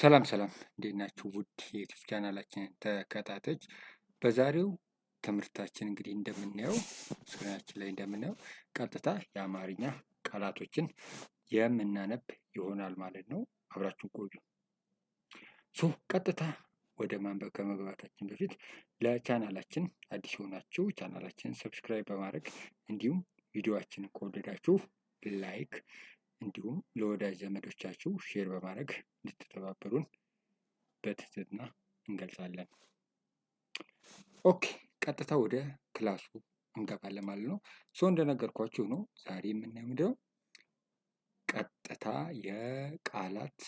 ሰላም እንዴት ናችሁ? ውድ የዩቲዩብ ቻናላችን ተከታታዮች፣ በዛሬው ትምህርታችን እንግዲህ እንደምናየው ስክሪናችን ላይ እንደምናየው ቀጥታ የአማርኛ ቃላቶችን የምናነብ ይሆናል ማለት ነው። አብራችሁ ቆዩ። ቀጥታ ወደ ማንበብ ከመግባታችን በፊት ለቻናላችን አዲስ የሆናችሁ ቻናላችንን ሰብስክራይብ በማድረግ እንዲሁም ቪዲዮአችንን ከወደዳችሁ ላይክ እንዲሁም ለወዳጅ ዘመዶቻችሁ ሼር በማድረግ እንድትተባበሩን በትህትና እንገልጻለን። ኦኬ፣ ቀጥታ ወደ ክላሱ እንገባለን ማለት ነው። እንደነገርኳችሁ ነው ዛሬ የምናየው ምንድነው? ቀጥታ የቃላት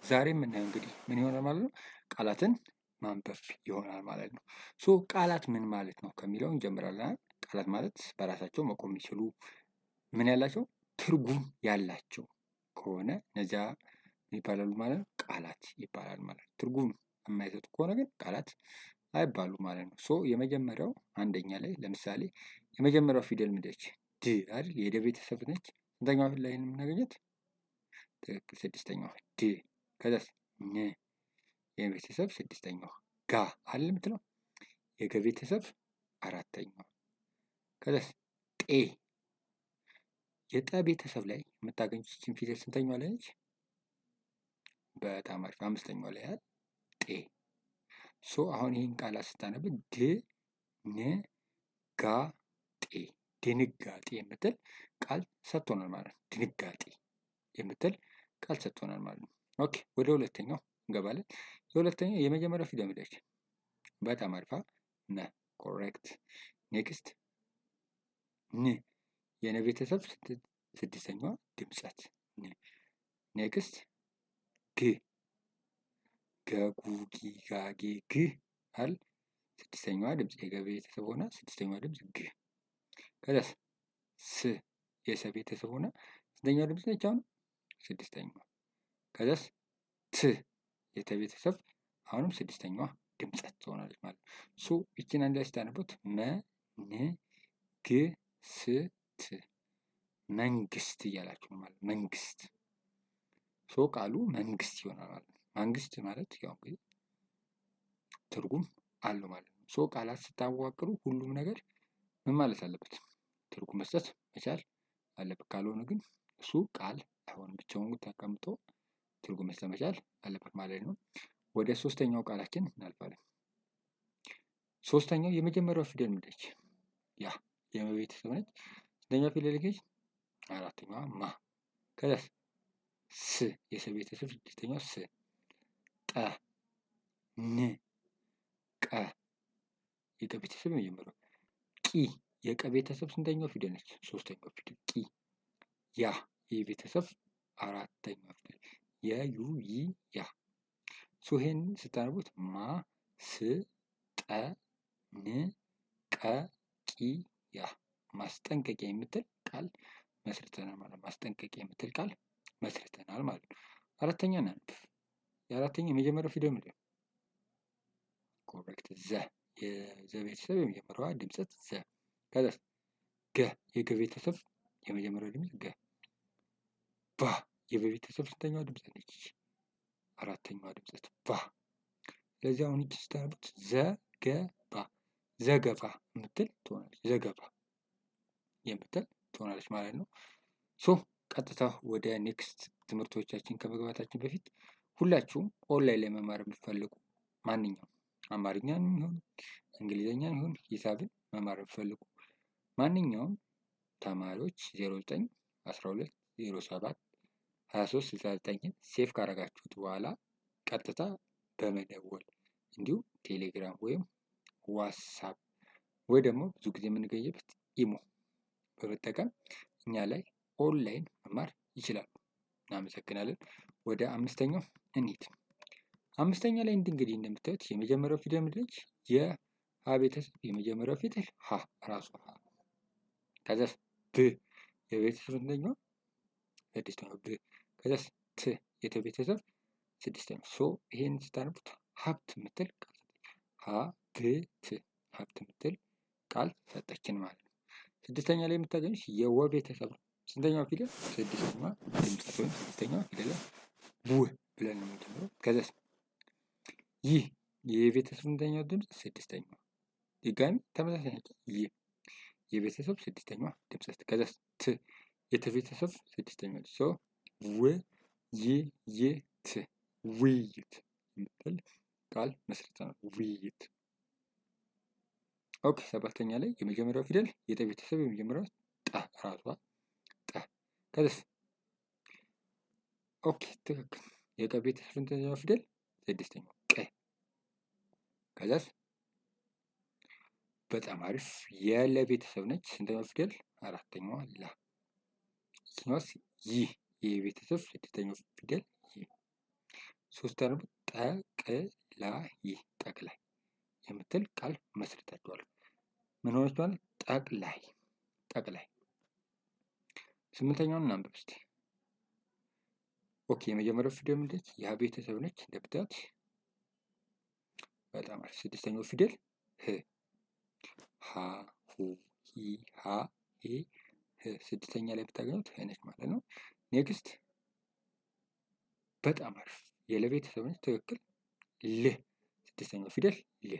ዛሬ የምናየው እንግዲህ ምን ይሆናል ማለት ነው? ቃላትን ማንበብ ይሆናል ማለት ነው። ቃላት ምን ማለት ነው ከሚለው እንጀምራለን። ቃላት ማለት በራሳቸው መቆም የሚችሉ ምን ያላቸው ትርጉም ያላቸው ከሆነ እነዚያ ይባላሉ ማለት ነው፣ ቃላት ይባላል ማለት ነው። ትርጉም የማይሰጡ ከሆነ ግን ቃላት አይባሉ ማለት ነው። የመጀመሪያው አንደኛ ላይ ለምሳሌ የመጀመሪያው ፊደል ምንድነች? ድ አይደል? የደ ቤተሰብ ነች። ስንተኛው ላይ ነው የምናገኘት? ትክክል፣ ስድስተኛዋ ድ። ከዛስ ን የቤተሰብ ስድስተኛዋ፣ ጋ አይደል የምትለው የገ ቤተሰብ አራተኛዋ። ከዛስ ጤ የጠ ቤተሰብ ላይ የምታገኙት ይህችን ፊደል ስንተኛዋ ላይ ነች? በጣም አሪፍ፣ አምስተኛዋ ላይ አይደል? ጤ። አሁን ይህን ቃላት ስታነብ ድ ን ጋ ጤ፣ ድንጋጤ የምትል ቃል ሰጥቶናል ማለት ነው። ድንጋጤ የምትል ቃል ሰጥቶናል ማለት ነው። ኦኬ፣ ወደ ሁለተኛው እንገባለን። የሁለተኛው የመጀመሪያው ፊደል ምንድነች? በጣም አሪፍ፣ ነ። ኮሬክት። ኔክስት ን የነ ቤተሰብ ስድስተኛዋ ድምጸት ን። ኔክስት ግ ገጉ ጊ ጋጌ ግ አል ስድስተኛዋ ድምጽ የገ ቤተሰብ ሆና ስድስተኛዋ ድምጽ ግ። ከዛስ ስ የሰ ቤተሰብ ሆና ስንተኛዋ ድምጽ ነች? አሁን ስድስተኛዋ። ከዛስ ት የተ ቤተሰብ አሁንም ስድስተኛዋ ድምጸት ትሆናለች ማለት ነው። ይችን አንድ ላይ ስታነቡት መ ን ግ ስ ት መንግስት እያላችሁ ነው ማለት መንግስት። ቃሉ መንግስት ይሆናል ማለት ነው። መንግስት ማለት ያው እንግዲህ ትርጉም አለው ማለት ነው። ቃላት ስታዋቅሩ ሁሉም ነገር ምን ማለት አለበት? ትርጉም መስጠት መቻል አለበት። ካልሆነ ግን እሱ ቃል አይሆንም። ብቻውን ተቀምጦ ትርጉም መስጠት መቻል አለበት ማለት ነው። ወደ ሶስተኛው ቃላችን እናልፋለን። ሶስተኛው የመጀመሪያው ፊደል ምንድነች? ያ የመቤተሰብ ነች። ስንተኛው ፊደል ነች? አራተኛዋ ማ። ከዛስ ስ የሰ ቤተሰብ ስድስተኛው ስ። ጠ ን ቀ የቀ ቤተሰብ የመጀመሪያው። ቂ የቀ ቤተሰብ ስንተኛው ፊደል ነች? ሶስተኛው ፊደል ቂ። ያ የቤተሰብ አራተኛው ፊደል የዩ ይ ያ። ይሄን ስታነቡት ማ ስ ጠ ን ቀ ቂ ያ ማስጠንቀቂያ የምትል ቃል መስርተናል ማለት ነው። ማስጠንቀቂያ የምትል ቃል መስርተናል ማለት ነው። አራተኛ እናንብ። የአራተኛ የመጀመሪያው ፊደል ምንድን ነው? ኮሬክት፣ ዘ የዘ ቤተሰብ የመጀመሪያዋ ድምጸት ዘ። ከዛ ገ የገ ቤተሰብ የመጀመሪያው ድምጽ ገ። ባ የበቤተሰብ ስንተኛዋ ድምጸት ነች? አራተኛዋ ድምጸት ባ። ስለዚህ አሁን እቺ ስታነቡት ዘገባ፣ ዘገባ የምትል ትሆናለች። ዘገባ የምትል ትሆናለች ማለት ነው። ቀጥታ ወደ ኔክስት ትምህርቶቻችን ከመግባታችን በፊት ሁላችሁም ኦንላይን ላይ መማር የምትፈልጉ ማንኛውም አማርኛን ይሁን እንግሊዝኛን ይሁን ሂሳብን መማር የምትፈልጉ ማንኛውም ተማሪዎች 09 12 07 23 69 ሴፍ ካረጋችሁት በኋላ ቀጥታ በመደወል እንዲሁም ቴሌግራም ወይም ዋትስአፕ ወይ ደግሞ ብዙ ጊዜ የምንገኝበት ኢሞ በመጠቀም እኛ ላይ ኦንላይን መማር ይችላሉ። እናመሰግናለን። ወደ አምስተኛው እንሂድ። አምስተኛ ላይ እንግዲህ እንደምታዩት የመጀመሪያው ፊደል ምንድነች? የሀ ቤተሰብ የመጀመሪያው ፊደል ሀ ራሱ ሀ። ከዛስ ብ የቤተሰብ ስንተኛው? ስድስተኛው ብ። ከዛስ ት የተ ቤተሰብ ስድስተኛው። ይሄን ስታነቡት ሀብት የምትል ቃል ሀብት ሀብት የምትል ቃል ሰጠችን ማለት ነው። ስድስተኛ ላይ የምታገኙት የወ ቤተሰብ ነው። ስንተኛው ፊደል? ስድስተኛዋ ድምጸት ወይም ስድስተኛዋ ፊደል ው ብለን ነው የምንጀምረው። ከዛ ይህ የቤተሰብ ስንተኛው ድምፅ? ስድስተኛው። ድጋሚ ተመሳሳይ ናቸው። ይህ የቤተሰብ ስድስተኛዋ ድምፅ። ከዛ ት የተቤተሰብ ስድስተኛው ሶ ው ይ ይ ት ውይይት የምትል ቃል መስርተናል። ውይይት። ኦኬ ሰባተኛ ላይ የመጀመሪያው ፊደል የጠ ቤተሰብ የመጀመሪያው ጠ ራሷ ጠ። ከዛስ ኦኬ ትክክል። የቀ ቤተሰብ ስንተኛው ፊደል? ስድስተኛው ቀ። ከዛስ በጣም አሪፍ የለ ቤተሰብ ነች። ስንተኛው ፊደል? አራተኛዋ ላ። ይህኛውስ ይህ የቤተሰብ ስድስተኛው ፊደል ይህ። ሶስተኛው ጠቅላይ ጠቅላይ የምትል ቃል መስርታችኋል። ምን ሆነች ማለት? ጠቅላይ ጠቅላይ። ስምንተኛውን እናንብብ እስቲ። ኦኬ የመጀመሪያው ፊደል ምንድነች? ያ ቤተሰብ ነች እንደምታዩት። በጣም አሪፍ። ስድስተኛው ፊደል ህ ሀ ሁ ሂ ሃ ሄ ህ። ስድስተኛ ላይ ብታገኙት ህ ነች ማለት ነው። ኔክስት በጣም አሪፍ የለ ቤተሰብ ነች። ትክክል። ል ስድስተኛው ፊደል ል።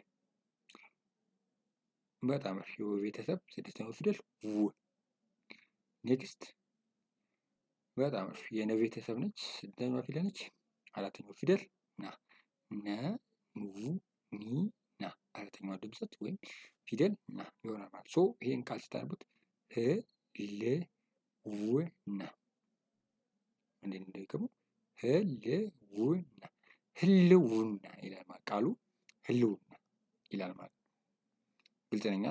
በጣም አሪፍ የወ ቤተሰብ ስድስተኛው ፊደል ው። ኔክስት በጣም አሪፍ የነ ቤተሰብ ነች። ስድስተኛዋ ፊደል ነች። አራተኛው ፊደል ና ነ ኑ ኒ ና። አራተኛዋ ድምፀት ወይም ፊደል ና ይሆናል ማለት ሶ ይሄን ቃል ስታነቡት ህ ል ው ና። እንዴት እንደሚገቡ ህልውና ህልውና ይላል ማለት ቃሉ ህልውና ይላል ማለት ነው። ግልጽ ነኝ።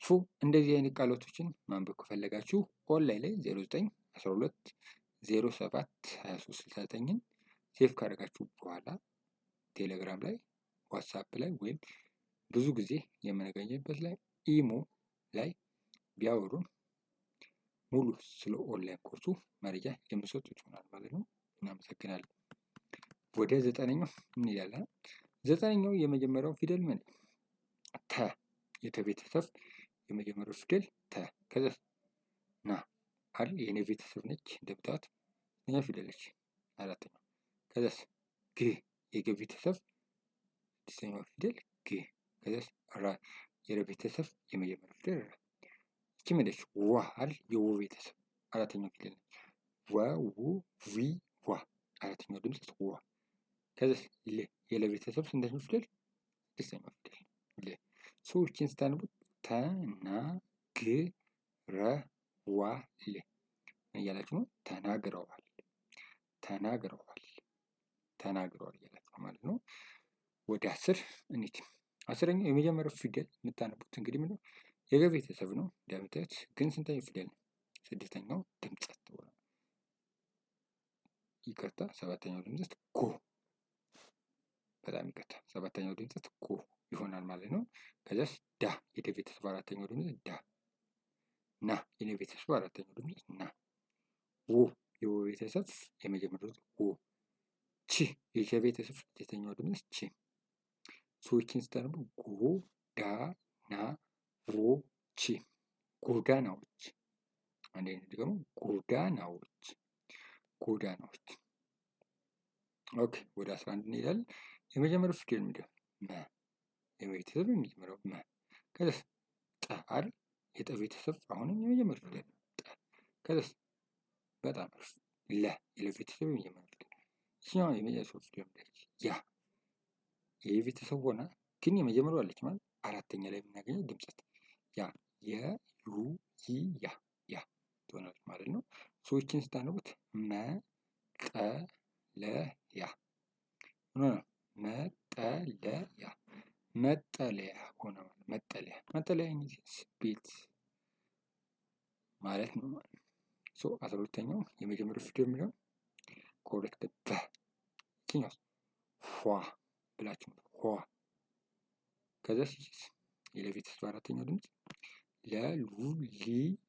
ሶ እንደዚህ አይነት ቃላቶችን ማንበብ ከፈለጋችሁ ኦንላይን ላይ 09 12 07 23 69ን ሴቭ ካደረጋችሁ በኋላ ቴሌግራም ላይ ዋትሳፕ ላይ ወይም ብዙ ጊዜ የምንገኝበት ላይ ኢሞ ላይ ቢያወሩን ሙሉ ስለ ኦንላይን ኮርሱ መረጃ የምሰጡት ይሆናል ማለት ነው። እናመሰግናለን። ወደ ዘጠነኛው እንሄዳለን። ዘጠነኛው የመጀመሪያው ፊደል ምን? ተ የተ ቤተሰብ የመጀመሪያው ፊደል ተ። ከዛ ና አይደል የኔ ቤተሰብ ነች እንደምታዩት እኛ ፊደል ነች አራተኛው። ከዛስ ግ የገ ቤተሰብ ስድስተኛው ፊደል ግ። ከዛስ ራ የረ ቤተሰብ የመጀመሪያው ፊደል ራ። ይቺ ምንድነች? ዋ አይደል የወ ቤተሰብ አራተኛው ፊደል ነች። ወ ው ዊ ዋ አራተኛው ድምፅ ዋ። ከዛስ ል የለ ቤተሰብ ስንተኛው ፊደል? ስድስተኛው ፊደል ል። ሰዎችን ስታነቡት ተናግረዋል እያላችሁ ነው። ተናግረዋል ተናግረዋል ተናግረዋል እያላችሁ ማለት ነው። ወደ 10 እንሂድ። 10ኛው የመጀመሪያው ፊደል የምታነቡት እንግዲህ ምንድነው? የገ ቤተሰብ ነው እንደምታዩት። ግን ስንተኛው ፊደል ነው? ስድስተኛው ድምፀት ነው። ይቅርታ ሰባተኛው ድምፀት ጎ። በጣም ይቅርታ ሰባተኛው ድምፀት ጎ ይሆናል ማለት ነው። ከዛስ ዳ የደ ቤተሰብ አራተኛው ድምፅ ዳ። ና የነ ቤተሰብ አራተኛው ድምፅ ና። ው የወ ቤተሰብ የመጀመሪያው ው። ቺ የቸ ቤተሰብ ስድስተኛው ድምፅ ቺ። ሰዎችን ስታነቡ ጎ ዳ ና ዎ ቺ ጎዳናዎች። አንድ አይነት ደግሞ ጎዳናዎች ጎዳናዎች። ኦኬ ወደ 11 እንሄዳለን። የመጀመሪያው ፊደል ምንድነው? መ የቤተሰብ የመጀመሪያው መ። ከዛስ ጠ አይደል የጠ ቤተሰብ አሁንም የመጀመሪያው ፊደል ጠ። ከዛስ በጣም አሪፍ ለ የለ ቤተሰብ የመጀመሪያው ፊደል። ይችኛዋ የመጀመሪያው ፊደል ነች ያ ይሄ ቤተሰብ ሆና ግን የመጀመሪያው አለች ማለት አራተኛ ላይ የምናገኘው ድምፀት ያ የዩ ይ ያ ያ ትሆናለች ማለት ነው። ሰዎችን ስታነቡት መጠለያ መጠለያ መጠለያ ሆነ ማለት መጠለያ መጠለያ ቤት ማለት ነው። ሶ 12ኛው የመጀመሪያው ፊደል ምንድነው? ኮሬክት በ። ይችኛው ፏ ብላችሁ ፏ። ከዛ ሲስ የለ ቤተሰብ አራተኛው ድምፅ ለሉ ሊ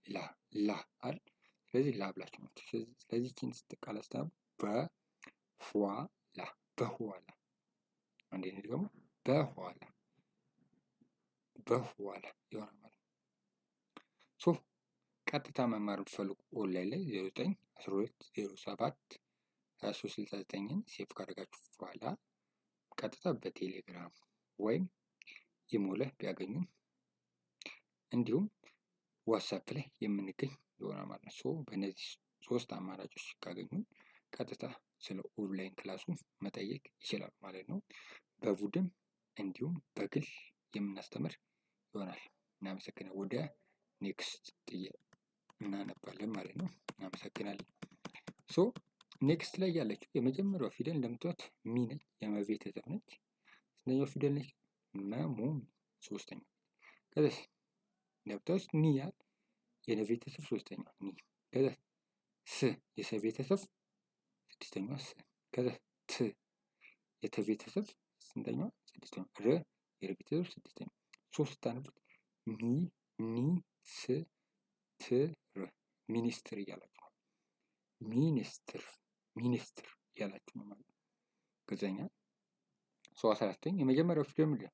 ላ ላ አይደል። ስለዚህ ላ ብላችሁ ነው። ስለዚህ ይህችን ስትቃል አስተናብ በኋላ በኋላ። አንዴ ደግሞ በኋላ በኋላ ይሆናል ማለት ነው። ሶ ቀጥታ መማር ብትፈልጉ ኦንላይን ላይ 09 12 07 2369ን ሴቭ ካደረጋችሁ በኋላ ቀጥታ በቴሌግራም ወይም ኢሞ ላይ ቢያገኙን እንዲሁም ዋትስአፕ ላይ የምንገኝ ይሆናል ማለት ነው። ሶ በእነዚህ 3 አማራጮች ካገኙን ቀጥታ ስለ ኦንላይን ክላሱ መጠየቅ ይችላል ማለት ነው። በቡድን እንዲሁም በግል የምናስተምር ይሆናል። እናመሰግናለን። ወደ ኔክስት እናነባለን ማለት ነው። እናመሰግናለን። ሶ ኔክስት ላይ ያለችው የመጀመሪያው ፊደል እንደምታዩት ሚ ነች። የመቤተሰብ ነች። ስንተኛው ፊደል ነች? መሙ። ሶስተኛው። ከዛ እንደምታዩት ኒ ያል የነቤተሰብ ሶስተኛው ኒ። ከዛ ስ የሰቤተሰብ ስድስተኛዋ ስ። ከዛ ት የተቤተሰብ ስንተኛዋ? ስድስተኛዋ። ረ የረቤተሰብ ስድስተኛው። ሶስት ታነቡት ሚ ኒ ስ ት ር ሚኒስትር እያላችሁ ነው። ሚኒስትር እያላችሁ ነው ማለት ነው። ገዘኛ 14ኛ የመጀመሪያው ፊደል ምንድን ነው?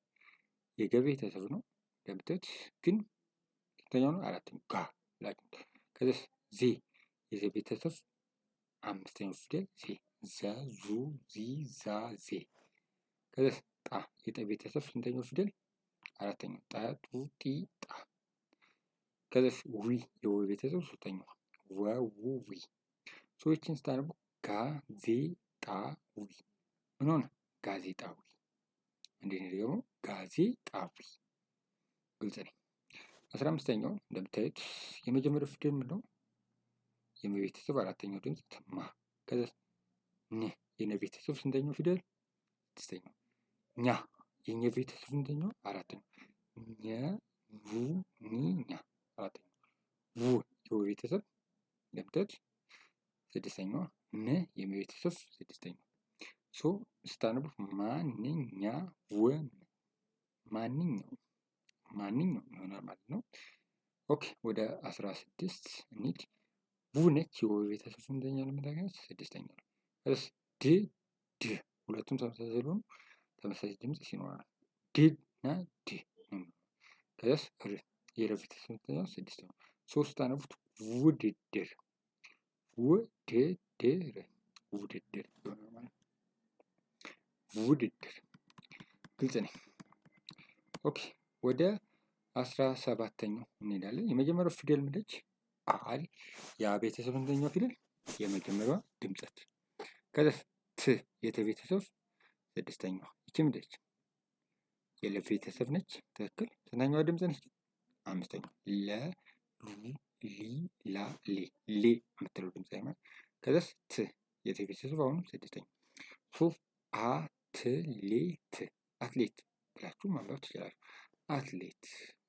የገ ቤተሰብ ነው። እንደምታዩት ግን ስንተኛው ነው? አራተኛው ጋ ብላችሁ። ከዛ ዜ የዘ ቤተሰብ አምስተኛው ፊደል ዜ። ዘ ዙ ዚ ዛ ዜ። ከዛ ጣ የጠ ቤተሰብ ስንተኛው ፊደል? አራተኛው ጠ ጡ ጢ ጣ። ከዛ ዊ የወ ቤተሰብ ሶስተኛው ወ ው ዊ። ሰዎችን ስታነቡ ጋዜጣዊ ምን ሆነ? ጋዜጣዊ። እንዴት ነው ደግሞ? ጋዜጣዊ። ግልጽ ነኝ። 15ኛው እንደምታዩት የመጀመሪያው ፊደል ምንድነው? የመ ቤተሰብ አራተኛው ድምፅ ማ። ከዛ ን የነ ቤተሰብ ስንተኛው ፊደል? ስድስተኛው። ኛ የኘ ቤተሰብ ስንተኛው? አራተኛው። ኘ ኙ ኒ ኛ አራተኛው። ው የወ ቤተሰብ እንደምታዩት ስድስተኛዋ። ን የመ ቤተሰብ ስድስተኛው። ሶ ስታነቡ ማንኛውም ይሆናል ማለት ነው። ኦኬ ወደ 16 እንሂድ። ቡ ነች የወ ቤተሰብ ስንተኛ ነው የምታገኙት? ስድስተኛ ነው። እስ ድ ድ ሁለቱም ተመሳሳይ ስለሆኑ ተመሳሳይ ድምፅ ሲኖራል ድ እና ድ። ከዛስ ር የረ ቤተሰብ ስንተኛ? ስድስተኛ። ሶስት ታነቡት ውድድር ውድድር ይሆናል ማለት ነው። ውድድር። ግልጽ ነኝ። ኦኬ ወደ 17ኛው እንሄዳለን። የመጀመሪያው ፊደል ምንድነች? አል ያ ቤተሰብ ስንተኛው ፊደል? የመጀመሪያዋ ድምፀት። ከዛ ት የተ ቤተሰብ ስድስተኛዋ። ይቺ ምንድነች? የለ ቤተሰብ ነች። ትክክል። ስንተኛዋ ድምፅ ነች? አምስተኛዋ። ለ ሉ ሊ ላ ሌ ሌ የምትለው ድምፅ አይማል። ከዛስ ት የተ ቤተሰብ አሁንም ስድስተኛ። ሶ አትሌት አትሌት ብላችሁ ማንበብ ትችላላችሁ። አትሌት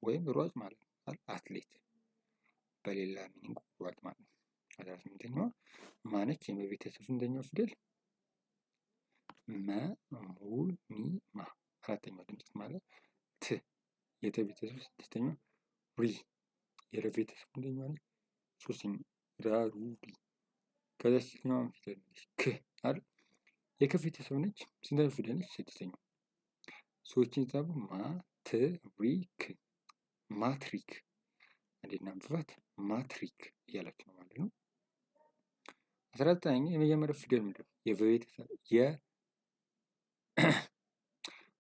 ወይም ሯጭ ማለት ነው። አትሌት በሌላ ሚኒንግ ሯጭ ማለት ነው። 18ኛዋ ማነች? የመ ቤተሰብ ስንተኛው ፊደል? መ ሙ ኒ ማ አራተኛው ድምፅ ማለት ት የተ ቤተሰብ ስድስተኛው። ሪ የረ ቤተሰብ ስንተኛው ነች? ሶስተኛው። ራ ሩ ሪ። ከዛ ስንተኛው ፊደል ነች? ክ አይደል? የከ ቤተሰብ ነች። ስንተኛው ፊደል ነች? ስድስተኛው። ሰዎችን ታቡ ማትሪክ ማትሪክ። እንዴት እናንብባት? ማትሪክ እያላችሁ ነው ማለት ነው። 19ኛ የመጀመሪያው ፊደል ምንድነው? የበ ቤተሰብ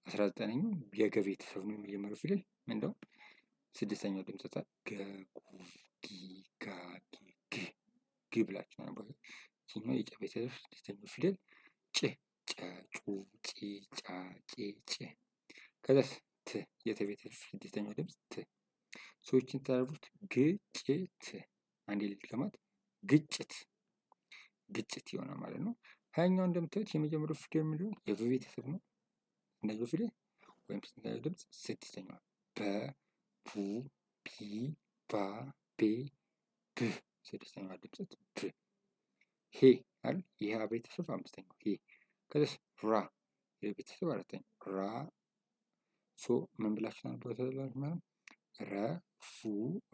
19ኛው የገ ቤተሰብ ነው። የመጀመሪያው ፊደል ምንድነው? ስድስተኛው ድምፅ ገ ጉ ጊ ጋ ጊ ግ ግ ብላችሁ ነው። ይህኛው የጨ ቤተሰብ ስድስተኛው ፊደል ጭ ጨ ጩ ጪ ጫ ጬ ጭ። ከዛስ ት የተ ቤተሰብ ስድስተኛው ድምፅ ት። ሰዎችን ታደርጉት ግጭት። አንዴ ልድገማት ግጭት ግጭት ይሆናል ማለት ነው። 20ኛው እንደምታዩት የመጀመሪያው ፊደል ምንድነው? የበ ቤተሰብ ነው። እንደዚህ ፊደል ወይም ስንተኛው ድምፅ? ስድስተኛው። በ ቡ ቢ ባ ቤ ብ ስድስተኛዋ ድምፅ ብ። ሄ አይደል? የሀ ቤተሰብ አምስተኛው ሄ። ከዛስ ራ የቤተሰብ አራተኛው ራ። ሶ ምን ብላችሁ ታነቡታላችሁ ማለት ነው? ረ ፉ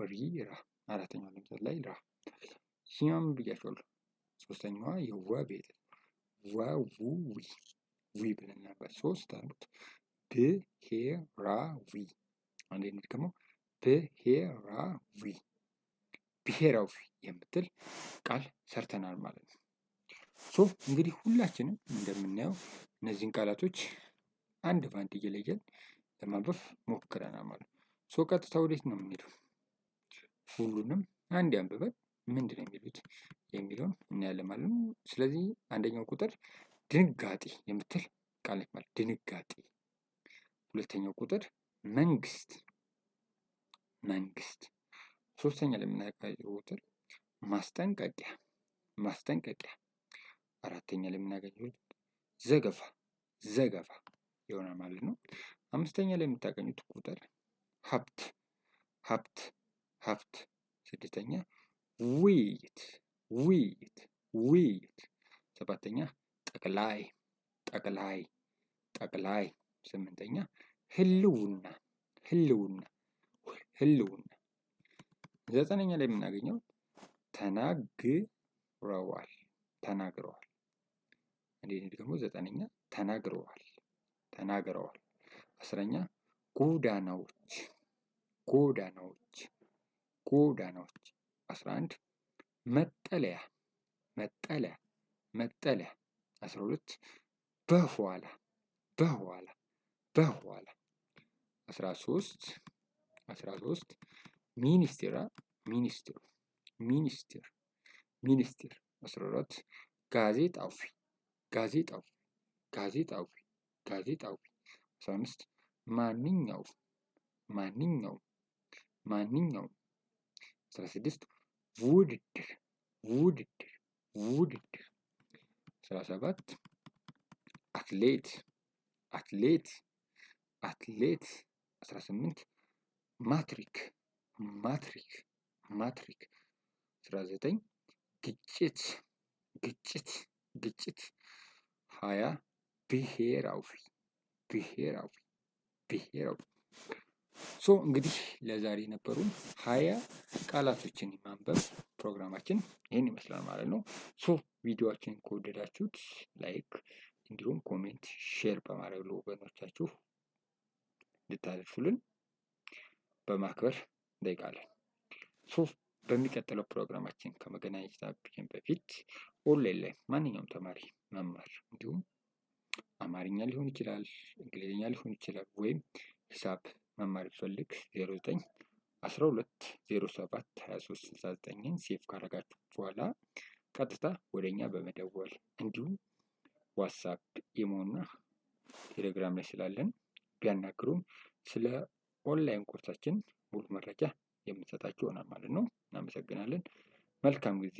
ሪ ራ አራተኛው ድምፅ ላይ ራ። ይህኛው ምን ብያችኋለሁ? ሶስተኛዋ የወ ቤተሰብ ወ ው ዊ ዊ ብለን ነበር። ሶስት አሉት ብሔራዊ። አንዴ እንድገመው ብሔራዊ ብሔራዊ የምትል ቃል ሰርተናል ማለት ነው። እንግዲህ ሁላችንም እንደምናየው እነዚህን ቃላቶች አንድ ባንድ እየለየን ለማንበብ ሞክረናል ማለት ነው። ቀጥታ ወዴት ነው የምንሄደው? ሁሉንም አንድ አንብበን ምንድን ነው የሚሉት የሚለውን እናያለን ማለት ነው። ስለዚህ አንደኛው ቁጥር ድንጋጤ የምትል ቃል ነች ማለት ድንጋጤ። ሁለተኛው ቁጥር መንግስት መንግስት። ሶስተኛ ላይ የምናገኘው ቁጥር ማስጠንቀቂያ ማስጠንቀቂያ። አራተኛ ላይ የምናገኘው ዘገባ ዘገባ ይሆናል ማለት ነው። አምስተኛ ላይ የምታገኙት ቁጥር ሀብት ሀብት ሀብት። ስድስተኛ ውይይት ውይይት ውይይት። ሰባተኛ ጠቅላይ ጠቅላይ ጠቅላይ። ስምንተኛ ህልውና ህልውና ህልውና። ዘጠነኛ ላይ የምናገኘው ተናግረዋል ተናግረዋል። እንዴት ደግሞ ዘጠነኛ ተናግረዋል ተናግረዋል። አስረኛ ጎዳናዎች ጎዳናዎች ጎዳናዎች። 11 መጠለያ መጠለያ መጠለያ። 12 በኋላ በኋላ በኋላ። 13 ሚኒስቴር ሚኒስቴር ሚኒስቴር ሚኒስቴር። 14 ጋዜጣዊ ጋዜጣዊ ጋዜጣዊ ጋዜጣዊ። 15 ማንኛውም ማንኛውም ማንኛውም። 16 ውድድር ውድድር ውድድር። 17 አትሌት አትሌት አትሌት። 18 ማትሪክ ማትሪክ ማትሪክ። 19 ግጭት ግጭት ግጭት። 20 ብሔራዊ ብሔራዊ ብሔራዊ። እንግዲህ ለዛሬ የነበሩን 20 ቃላቶችን የማንበብ ፕሮግራማችን ይህን ይመስላል ማለት ነው። ቪዲዮአችንን ከወደዳችሁት ላይክ እንዲሁም ኮሜንት ሼር በማድረግ ለወገኖቻችሁ እንድታደርሱልን በማክበር እንጠይቃለን። በሚቀጥለው ፕሮግራማችን ከመገናኘታችን በፊት ኦንላይን ላይ ማንኛውም ተማሪ መማር እንዲሁም አማርኛ ሊሆን ይችላል፣ እንግሊዝኛ ሊሆን ይችላል ወይም ሂሳብ መማር ቢፈልግ 0912072369ን ሴቭ ካረጋችሁ በኋላ ቀጥታ ወደኛ በመደወል እንዲሁም ዋትስአፕ ኢሞና ቴሌግራም ላይ ስላለን ቢያናግሩን ስለ ኦንላይን ኮርሳችን ሙሉ መረጃ የምንሰጣችሁ ይሆናል ማለት ነው። እናመሰግናለን። መልካም ጊዜ